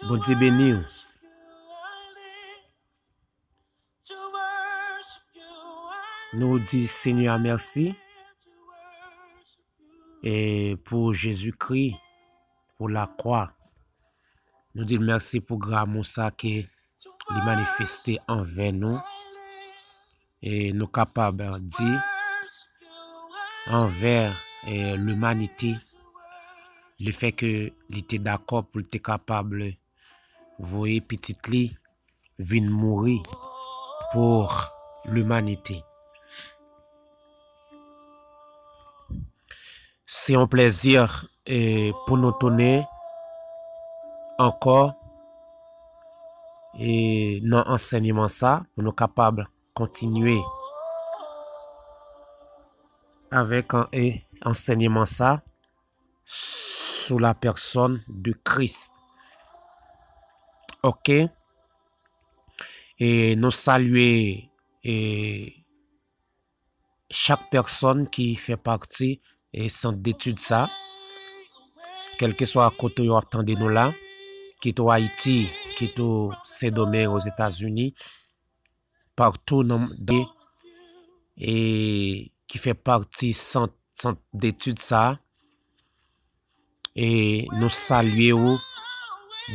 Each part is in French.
Bon Dieu béni. Nous disons Seigneur merci et pour Jésus-Christ, pour la croix. Nous disons merci pour grâce ça qui est manifesté envers nous et nous capables de dire envers l'humanité le fait que il était d'accord pour être capable voyez petit li venir mourir pour l'humanité. C'est un plaisir pour nous tourner encore et dans l'enseignement ça pour nous capables de continuer avec un enseignement ça sur la personne de Christ. OK? Et nous saluer chaque personne qui fait partie et centre d'études ça, quel que soit à côté où attendez nous là, qui est au Haïti, qui est au Saint-Domingue aux États-Unis, partout dans et qui fait partie centre d'études ça, et nous saluons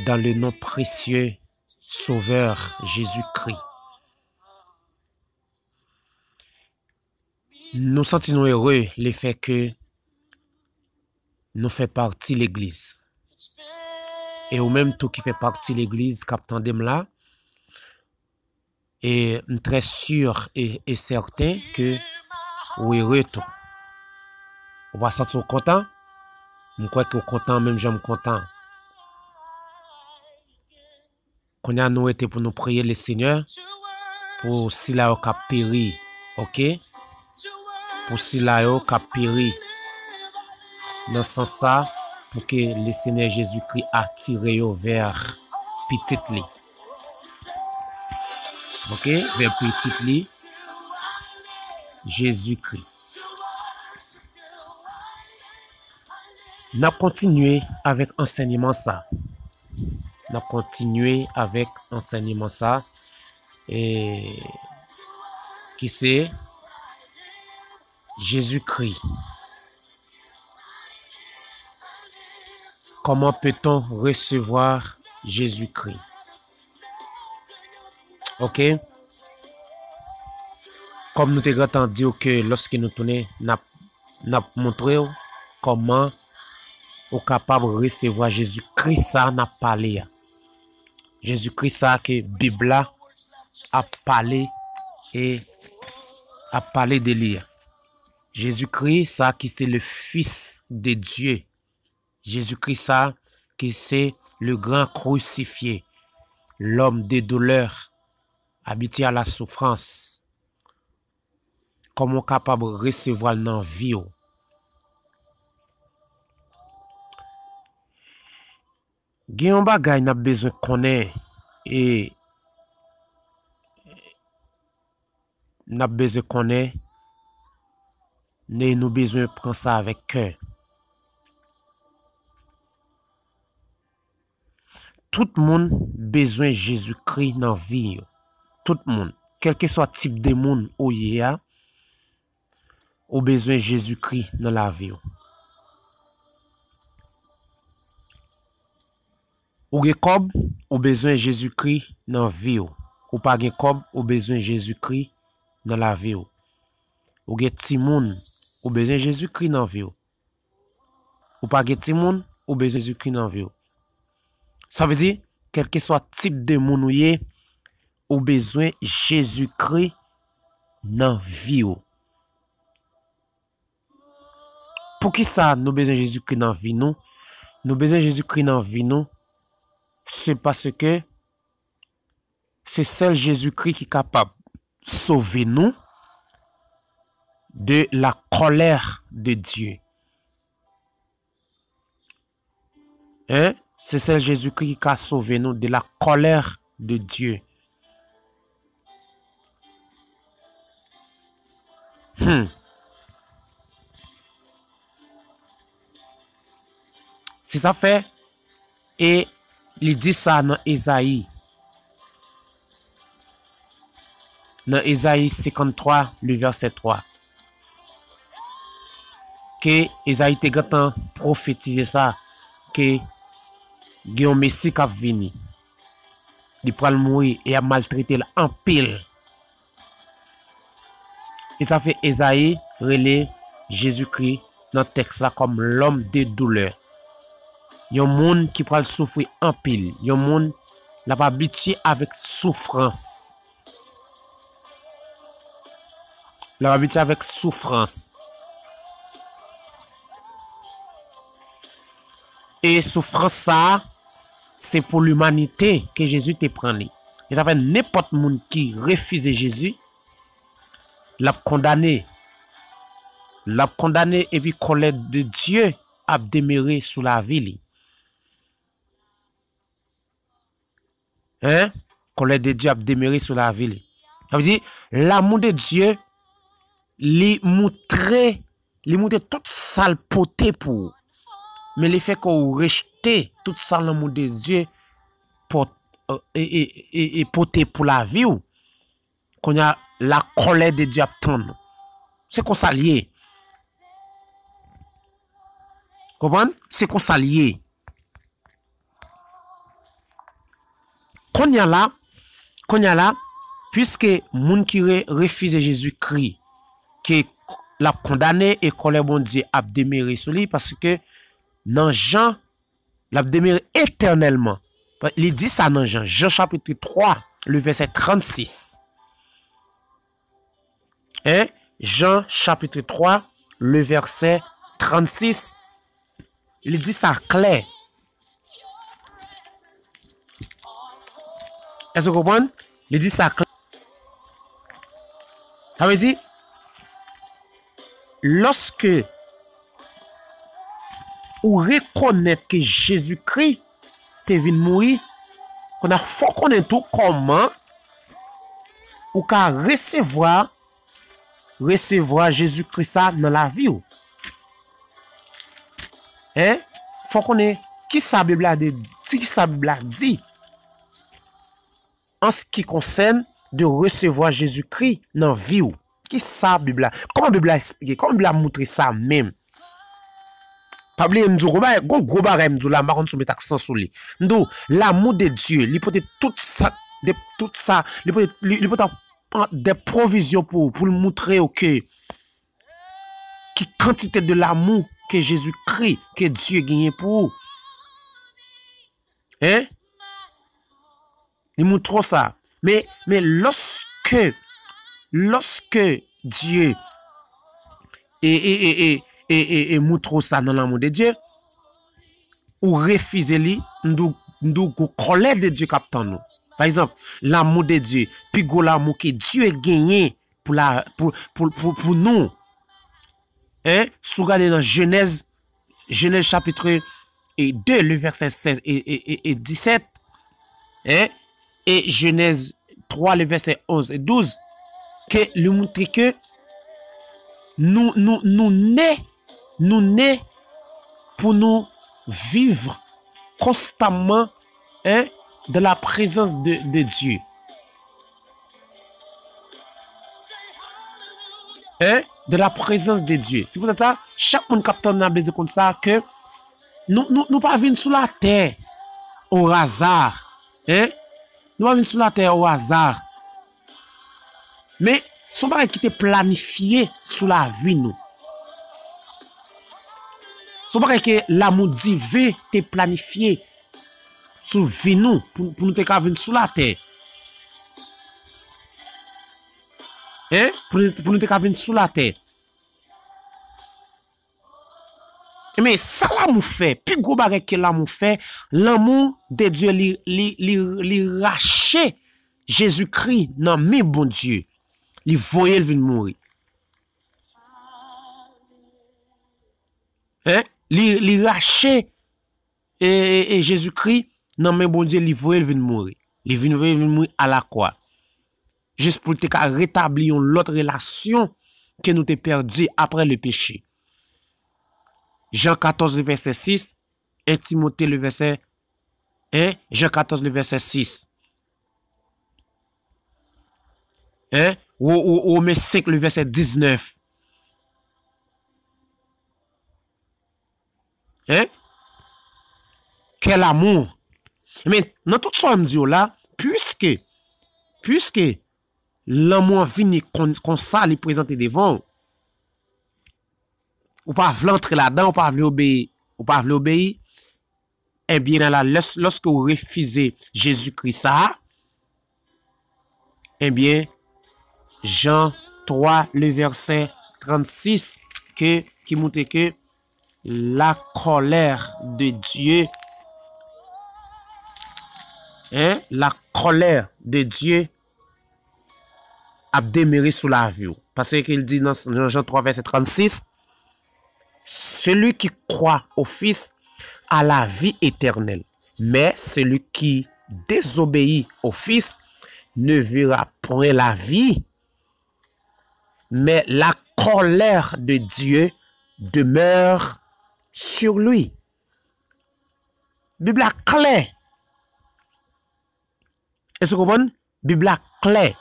dans le nom précieux Sauveur Jésus-Christ. Nous sentons heureux le fait que nous fait partie de l'église. Et au même tout qui fait partie de l'église, Captain Demla, et très sûr et certain que vous êtes heureux tout. On va sentir content. Je crois que vous êtes content, même j'aime content. Qu'on a nous été pour nous prier le Seigneur pour si la cap péri, OK? Pour si la cap péri. Dans ce sens ça, pour que le Seigneur Jésus-Christ attire vers petite li. OK? Vers petite li. Jésus-Christ. N'a continué avec enseignement ça. N'a continué avec enseignement ça. Et qui c'est Jésus-Christ. Comment peut-on recevoir Jésus-Christ? OK? Comme nous t'avons entendu que lorsque nous tournons, n'a montré comment on est capable de recevoir Jésus-Christ, ça n'a parlé. Jésus-Christ, ça que la Bible a parlé et a parlé de lui. Jésus-Christ, ça qui c'est le Fils de Dieu. Jésus-Christ, ça qui c'est le grand crucifié, l'homme des douleurs, habitué à la souffrance. Comment capable de recevoir dans la vie. Gen bagay n'a besoin connaître et n'a besoin connaître nous besoin prendre ça avec cœur. Tout le monde besoin Jésus-Christ dans la vie. Tout le monde, quel que soit type de monde ou a besoin Jésus-Christ dans la vie. Ou gen kob, ou besoin Jésus-Christ dans la vie. Ou pas gen kob, ou besoin Jésus-Christ dans la vie. Ou gen timoun, ou besoin Jésus-Christ dans la vie. Ou pas gen timoun, ou besoin Jésus-Christ dans la vie. Ça veut dire, quel que soit type de moun ou besoin Jésus-Christ dans la vie. Pour qui ça, nous besoin Jésus-Christ dans la vie nous? Nous besoin Jésus-Christ dans la vie nous. C'est parce que c'est seul Jésus-Christ qui est capable de sauver nous de la colère de Dieu. Hein? C'est seul Jésus-Christ qui a sauvé nous de la colère de Dieu. Si ça fait, et il dit ça dans Ésaïe. Dans Ésaïe 53, le verset 3. Que Ésaïe te gâtant prophétiser ça. Que Guillaume Messie qui a venu. Il prend le mourir et a maltraité en pile. Et ça fait Ésaïe relais Jésus-Christ dans le texte là comme l'homme de douleur. Il y a un monde qui prend souffrir en pile. Il y a un monde qui n'a pas habitué avec souffrance. Il a habitué avec souffrance. Et souffrance ça, c'est pour l'humanité que Jésus te prend. Et ça fait n'importe monde qui refuse Jésus, l'a condamné. L'a condamné et puis colère de Dieu a demeuré sous la vie. Hein? Colère de Dieu a demeuré sous la vie. Ça veut dire, l'amour de Dieu, lui montrer toute sale poté pour. Mais le fait qu'on rejette tout ça l'amour de Dieu pour et poté pour la vie ou qu'on a la colère de Dieu à prendre. C'est qu'on s'allie. Comprenez? C'est qu'on s'allie. Qu'on y a là, puisque moun qui refuse Jésus-Christ, qui l'a condamné et colère bon Dieu a demeuré sur lui parce que dans Jean, l'a demeuré éternellement. Il dit ça dans Jean, Jean chapitre 3, le verset 36. Hein? Jean chapitre 3, le verset 36. Il dit ça clair. Est-ce que vous comprenez? Il dit ça clair. Ça veut dire, lorsque ou reconnaître que Jésus-Christ te venu mourir, qu'on a faut connaître tout comment ou qu'à recevoir Jésus-Christ ça dans la vie. Hein? Faut connaître qui sa Bible a dit, qui sa Bible a dit en ce qui concerne de recevoir Jésus-Christ dans la vie. Qui sa Bible a? Comment la Bible a expliqué? Comment la Bible a montré ça même? Pabli m'dou gros bagay m'dou la marron sou met accent sur lui. M'dou l'amour de Dieu, il peut tout ça, il peut des provisions pour le montrer que qui quantité de l'amour que Jésus-Christ, que Dieu gagne pour. Hein? Il montre ça. Mais lorsque Dieu et montre ça dans l'amour de Dieu, ou refuser lui, nous colère de Dieu captant nous. Par exemple, l'amour de Dieu, puis l'amour que Dieu a gagné pour nous. Hein? Si vous regardez dans Genèse chapitre 2, le verset 16 et 17, hein? Et Genèse 3, le verset 11 et 12, que lui montre que nous nés pour nous vivre constamment, hein, de la présence de Dieu. Hein? De la présence de Dieu. C'est pour ça chaque monde capteur n'a besoin comme ça que nous pas venir sur la terre au hasard. Hein? Nous pas venir sur la terre au hasard. Mais son bagage qui était planifié sous la vie nous. Son bagage que l'amour divin te planifié sous vie nous pour nous te venir sur la terre. Hein? Pour nous te venir sur la terre. Mais ça l'amour fait, plus gros bagage que l'amour fait, l'amour de Dieu li rache Jésus-Christ dans mes bon Dieu. Li voye le venir mourir. Hein? Li rache et Jésus-Christ dans mes bon Dieu, li voye le venir mourir. Li venir mourir à la croix. Juste pour te rétablir l'autre relation que nous te perdu après le péché. Jean 14, verset 6, et Timothée, le verset Hein? Jean 14, le verset 6. Hein? Romains 5, le verset 19. Hein? Quel amour. Mais dans tout ça, me dit là, puisque l'amour vient comme ça, il présente devant, ou pas l'entrer là-dedans, ou pas l'obéir, eh bien, lorsque vous refusez Jésus-Christ, eh bien, Jean 3, le verset 36, qui montre que la colère de Dieu, hein, la colère de Dieu a demeuré sous la vie. Parce qu'il dit dans Jean 3, verset 36, celui qui croit au Fils a la vie éternelle, mais celui qui désobéit au Fils ne verra point la vie, mais la colère de Dieu demeure sur lui. Bible claire. Est-ce que vous comprenez? Bible claire.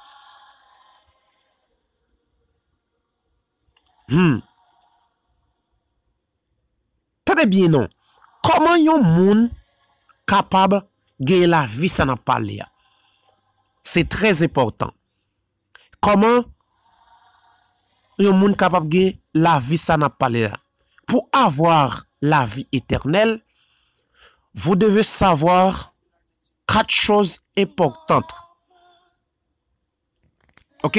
Très bien, non. Comment yon moun capable de gagner la vie, ça n'a pas parlé? C'est très important. Comment yon moun capable de gagner la vie, ça n'a pas parlé? Pour avoir la vie éternelle, vous devez savoir 4 choses importantes. Ok?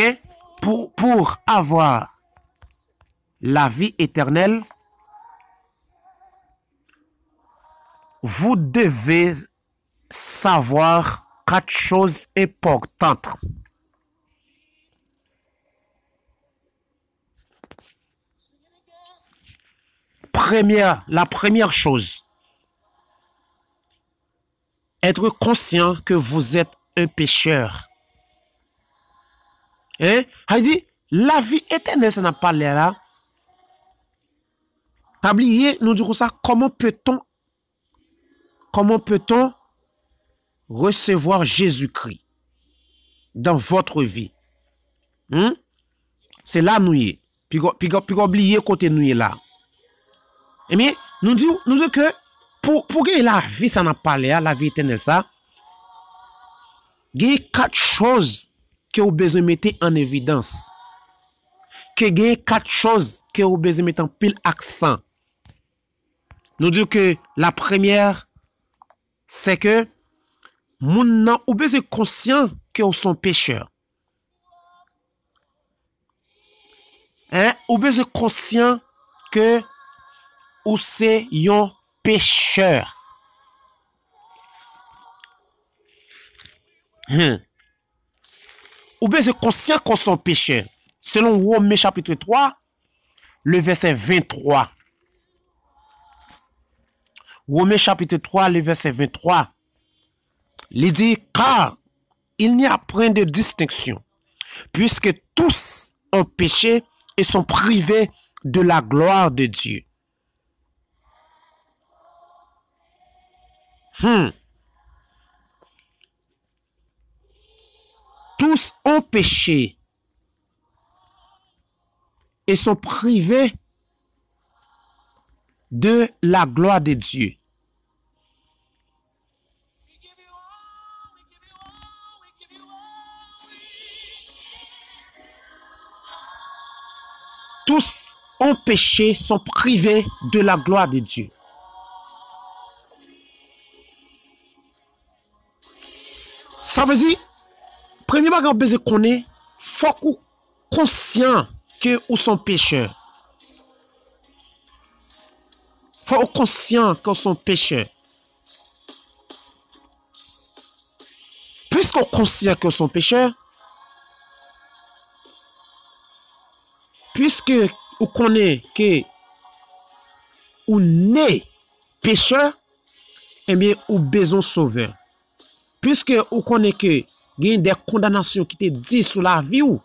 Pour avoir la vie éternelle, vous devez savoir 4 choses importantes. La première chose, être conscient que vous êtes un pécheur. Hein? Il dit, la vie éternelle, ça n'a pas l'air là. Pas oublier, nous disons ça, comment peut-on recevoir Jésus-Christ dans votre vie? C'est là nous y. Puis oublier côté nous y là. Eh bien, nous disons que pour gagner la vie, ça n'a pas l'air, la vie éternelle, ça, il y a 4 choses que vous besoin de mettre en évidence. Il y a 4 choses que vous besoin de mettre en pile accent. Nous disons que la première, c'est que moun nan ou besoin conscient que vous sont pécheurs. Hein? Ou besoin conscient que ou c'est yon pécheur. Ou besoin conscient qu'on sont pécheurs. Selon Romains chapitre 3, le verset 23. Romains chapitre 3, le verset 23. Il dit, car il n'y a point de distinction, puisque tous ont péché et sont privés de la gloire de Dieu. Tous ont péché et sont privés de la gloire de Dieu. Tous ont péché, sont privés de la gloire de Dieu. Ça veut dire, premièrement, quand vous connaissez, il faut que vous conscient que vous sont pécheurs. Il faut être conscient que vous sont pécheurs. Puisque vous conscient que vous sont pécheurs, puisque vous connaissez que vous n'êtes pécheur, eh bien, vous avez besoin de sauveur. Puisque vous connaissez que il y a des condamnations qui te disent sur la vie ou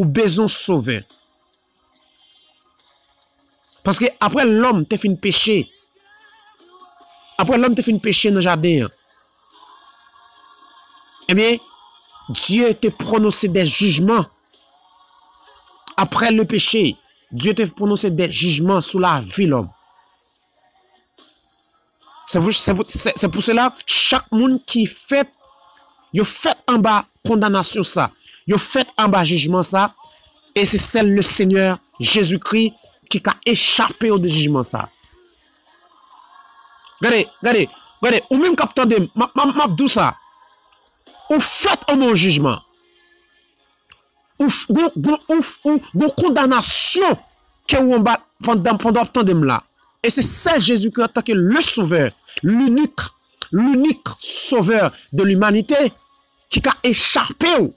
besoin de sauveur. Parce que après l'homme te fait péché, après l'homme te fait péché dans le jardin, eh bien, Dieu te prononcé des jugements. Après le péché, Dieu te prononcé des jugements sur la vie l'homme. C'est pour cela, chaque monde qui fait, il fait en bas condamnation ça, il fait en bas jugement ça, et c'est celle le Seigneur Jésus-Christ qui a échappé au jugement ça. Regardez, ou même quand attendez, m'a dit ça, ou fait un bon jugement, ou condamnation que vous en bas pendant attendez là. Et c'est ça Jésus-Christ en tant que le sauveur, l'unique sauveur de l'humanité qui a échappé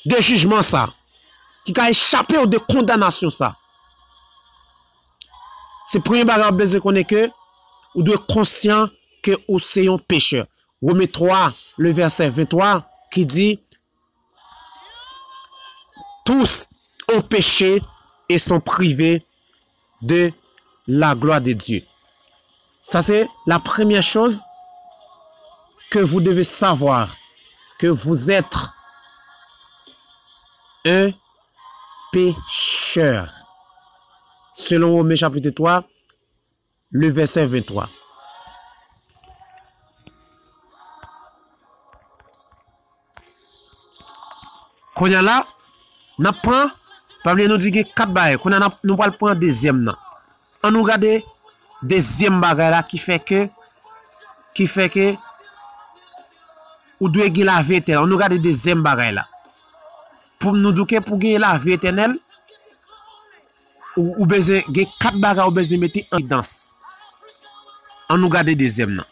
de jugement ça, qui a échappé de condamnation ça. C'est le premier bagage besoin qu'on est que ou de conscient que vous êtes un pécheur. Romains 3, le verset 23 qui dit tous ont péché et sont privés de la gloire de Dieu. Ça, c'est la première chose que vous devez savoir, que vous êtes un pécheur. Selon Romains chapitre 3, le verset 23. Quand il y a là, nous prenons, nous dit 4 bagages. Quand nous prendre deuxième là. On nous regarde deuxième bagage là qui fait que ou doit gagner la vie éternelle. On nous regarde deuxième bagage là. Pour nous dire que pour gagner la vie éternelle ou besoin 4 bagages ou besoin mettre en danse. On nous regarde deuxième là.